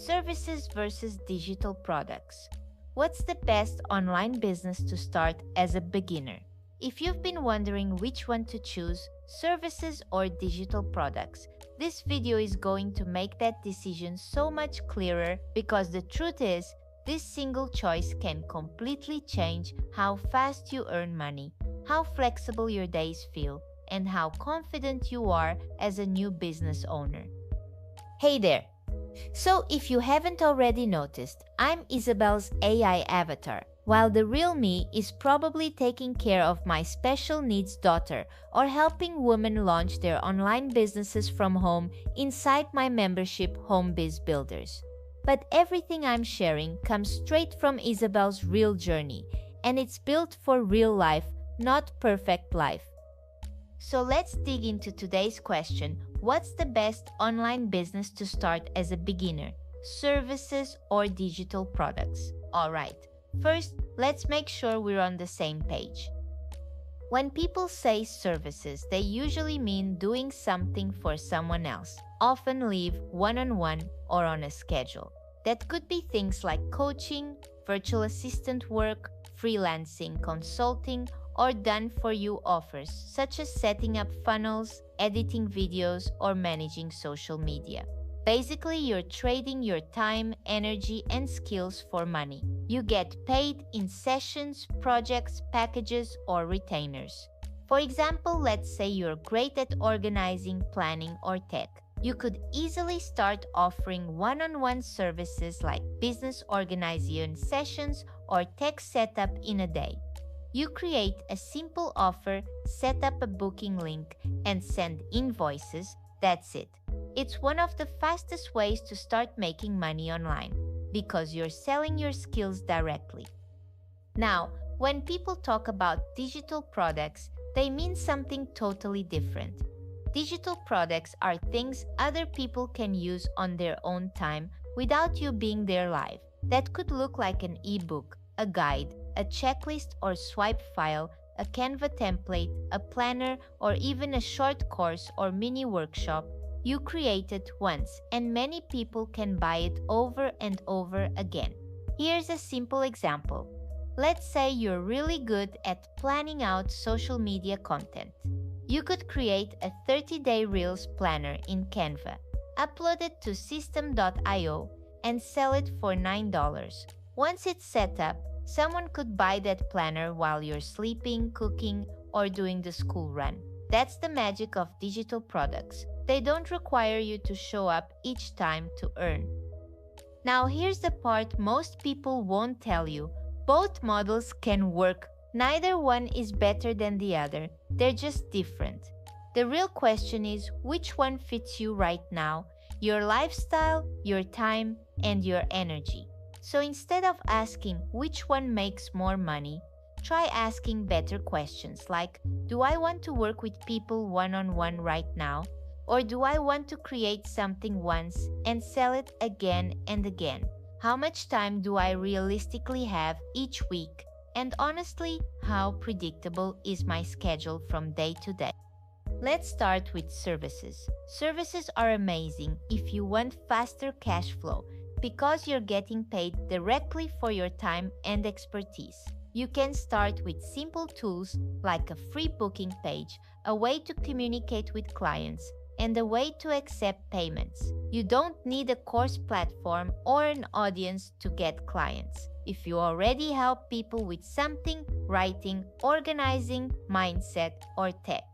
Services versus digital products. What's the best online business to start as a beginner? If you've been wondering which one to choose, services or digital products, this video is going to make that decision so much clearer because the truth is, this single choice can completely change how fast you earn money, how flexible your days feel, and how confident you are as a new business owner. Hey there! So, if you haven't already noticed, I'm Isabel's AI avatar, while the real me is probably taking care of my special needs daughter or helping women launch their online businesses from home inside my membership Home Biz Builders. But everything I'm sharing comes straight from Isabel's real journey, and it's built for real life, not perfect life. So let's dig into today's question. What's the best online business to start as a beginner? Services or digital products? Alright, first, let's make sure we're on the same page. When people say services, they usually mean doing something for someone else, often live one-on-one or on a schedule. That could be things like coaching, virtual assistant work, freelancing, consulting, or done-for-you offers, such as setting up funnels, editing videos, or managing social media. Basically, you're trading your time, energy, and skills for money. You get paid in sessions, projects, packages, or retainers. For example, let's say you're great at organizing, planning, or tech. You could easily start offering one-on-one services like business organization sessions or tech setup in a day. You create a simple offer, set up a booking link, and send invoices. That's it. It's one of the fastest ways to start making money online because you're selling your skills directly. Now, when people talk about digital products, they mean something totally different. Digital products are things other people can use on their own time without you being there live. That could look like an ebook, a guide, a checklist or swipe file, a Canva template, a planner, or even a short course or mini workshop. You create it once and many people can buy it over and over again. Here's a simple example. Let's say you're really good at planning out social media content. You could create a 30-day Reels planner in Canva, upload it to system.io, and sell it for $9. Once it's set up, someone could buy that planner while you're sleeping, cooking, or doing the school run. That's the magic of digital products. They don't require you to show up each time to earn. Now here's the part most people won't tell you. Both models can work. Neither one is better than the other. They're just different. The real question is which one fits you right now, your lifestyle, your time, and your energy. So instead of asking which one makes more money, try asking better questions like, do I want to work with people one-on-one right now? Or do I want to create something once and sell it again and again? How much time do I realistically have each week? And honestly, how predictable is my schedule from day to day? Let's start with services. Services are amazing if you want faster cash flow, because you're getting paid directly for your time and expertise. You can start with simple tools like a free booking page, a way to communicate with clients, and a way to accept payments. You don't need a course platform or an audience to get clients. If you already help people with something, writing, organizing, mindset, or tech,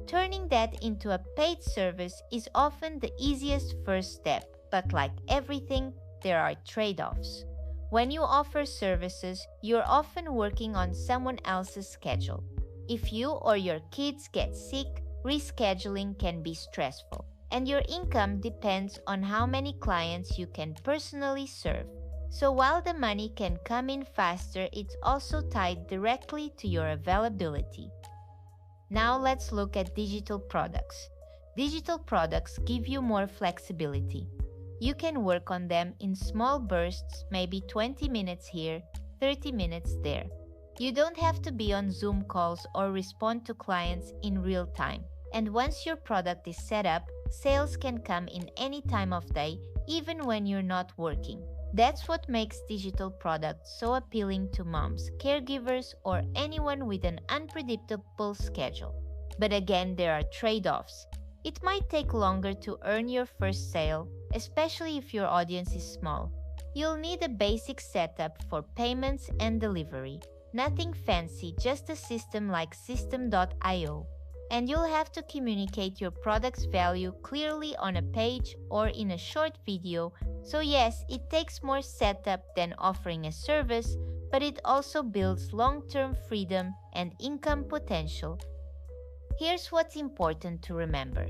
turning that into a paid service is often the easiest first step. But like everything, there are trade-offs. When you offer services, you're often working on someone else's schedule. If you or your kids get sick, rescheduling can be stressful, and your income depends on how many clients you can personally serve. So while the money can come in faster, it's also tied directly to your availability. Now let's look at digital products. Digital products give you more flexibility. You can work on them in small bursts, maybe 20 minutes here, 30 minutes there. You don't have to be on Zoom calls or respond to clients in real time. And once your product is set up, sales can come in any time of day, even when you're not working. That's what makes digital products so appealing to moms, caregivers, or anyone with an unpredictable schedule. But again, there are trade offs. It might take longer to earn your first sale, especially if your audience is small. You'll need a basic setup for payments and delivery. Nothing fancy, just a system like System.io. And you'll have to communicate your product's value clearly on a page or in a short video. So yes, it takes more setup than offering a service, but it also builds long-term freedom and income potential. Here's what's important to remember.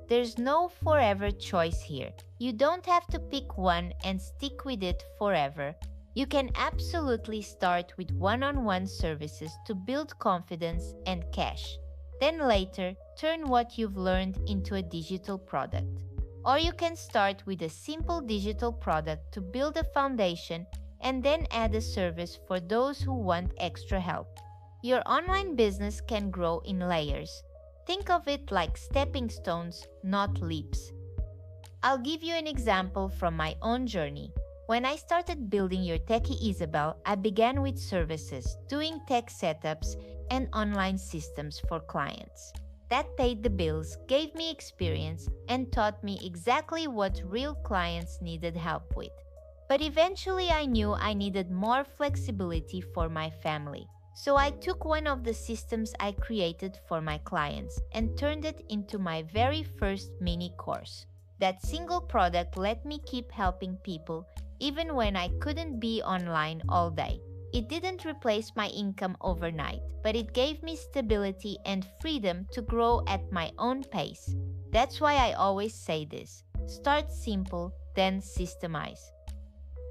There's no forever choice here. You don't have to pick one and stick with it forever. You can absolutely start with one-on-one services to build confidence and cash. Then later, turn what you've learned into a digital product. Or you can start with a simple digital product to build a foundation and then add a service for those who want extra help. Your online business can grow in layers. Think of it like stepping stones, not leaps. I'll give you an example from my own journey. When I started building Your Techie Isabel, I began with services, doing tech setups, and online systems for clients. That paid the bills, gave me experience, and taught me exactly what real clients needed help with. But eventually I knew I needed more flexibility for my family. So I took one of the systems I created for my clients and turned it into my very first mini course. That single product let me keep helping people even when I couldn't be online all day. It didn't replace my income overnight, but it gave me stability and freedom to grow at my own pace. That's why I always say this: start simple, then systemize.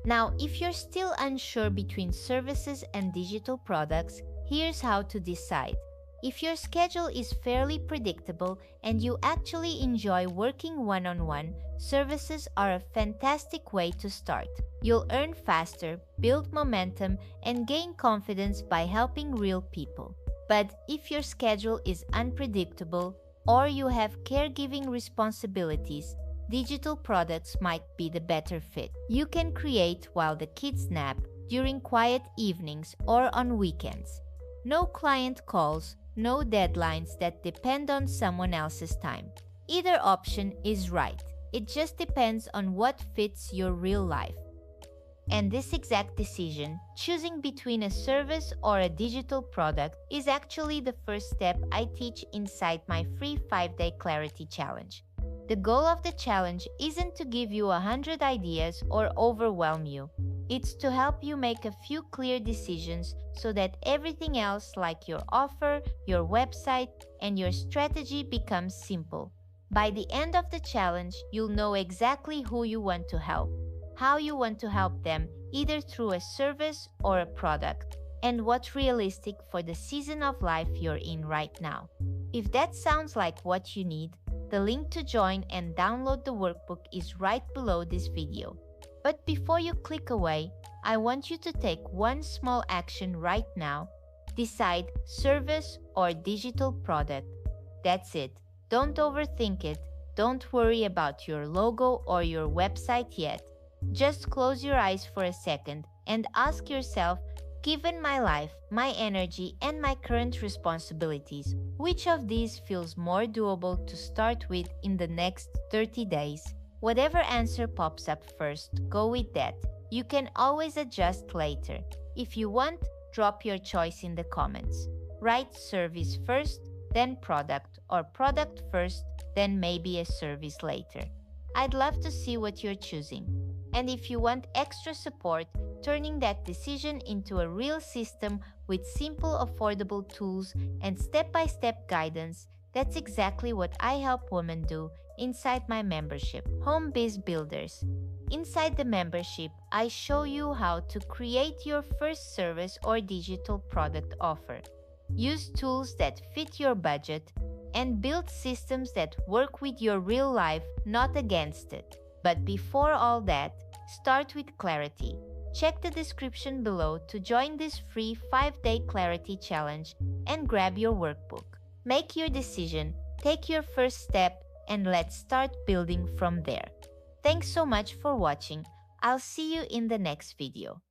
Now, if you're still unsure between services and digital products, here's how to decide. If your schedule is fairly predictable and you actually enjoy working one-on-one, services are a fantastic way to start. You'll earn faster, build momentum, and gain confidence by helping real people. But if your schedule is unpredictable or you have caregiving responsibilities, digital products might be the better fit. You can create while the kids nap, during quiet evenings, or on weekends. No client calls, no deadlines that depend on someone else's time. Either option is right. It just depends on what fits your real life. And this exact decision, choosing between a service or a digital product, is actually the first step I teach inside my free 5-day clarity challenge. The goal of the challenge isn't to give you 100 ideas or overwhelm you. It's to help you make a few clear decisions so that everything else, like your offer, your website, and your strategy, becomes simple. By the end of the challenge, you'll know exactly who you want to help, how you want to help them, either through a service or a product, and what's realistic for the season of life you're in right now. If that sounds like what you need, the link to join and download the workbook is right below this video. But before you click away, I want you to take one small action right now. Decide service or digital product. That's it. Don't overthink it. Don't worry about your logo or your website yet. Just close your eyes for a second and ask yourself, given my life, my energy, and my current responsibilities, which of these feels more doable to start with in the next 30 days? Whatever answer pops up first, go with that. You can always adjust later. If you want, drop your choice in the comments. Write service first, then product, or product first, then maybe a service later. I'd love to see what you're choosing. And if you want extra support, turning that decision into a real system with simple, affordable tools and step-by-step guidance, that's exactly what I help women do inside my membership, Home Biz Builders. Inside the membership, I show you how to create your first service or digital product offer, use tools that fit your budget, and build systems that work with your real life, not against it. But before all that, start with clarity. Check the description below to join this free 5-day clarity challenge and grab your workbook. Make your decision, take your first step, and let's start building from there. Thanks so much for watching. I'll see you in the next video.